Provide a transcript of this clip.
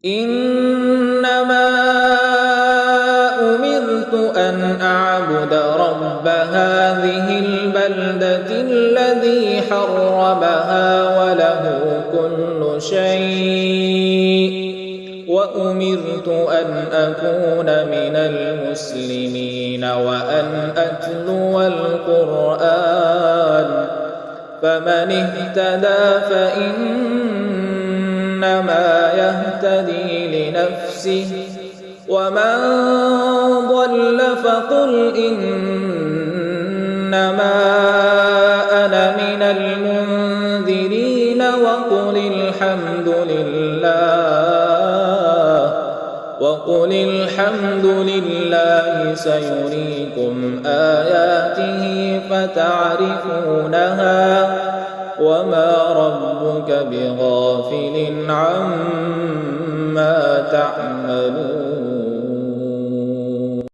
إنما أمرت أن أعبد رب هذه البلدة الذي حرمها وله كل شيء وأمرت أن أكون من المسلمين وأن أتلو القرآن فمن اهتدى فإنما يهتدي لنفسه ومن ضل فقل إنما أنا من المنذرين وقل الحمد لله سيريكم آياته فتعرفونها وما ربك بغافل عما تعملون.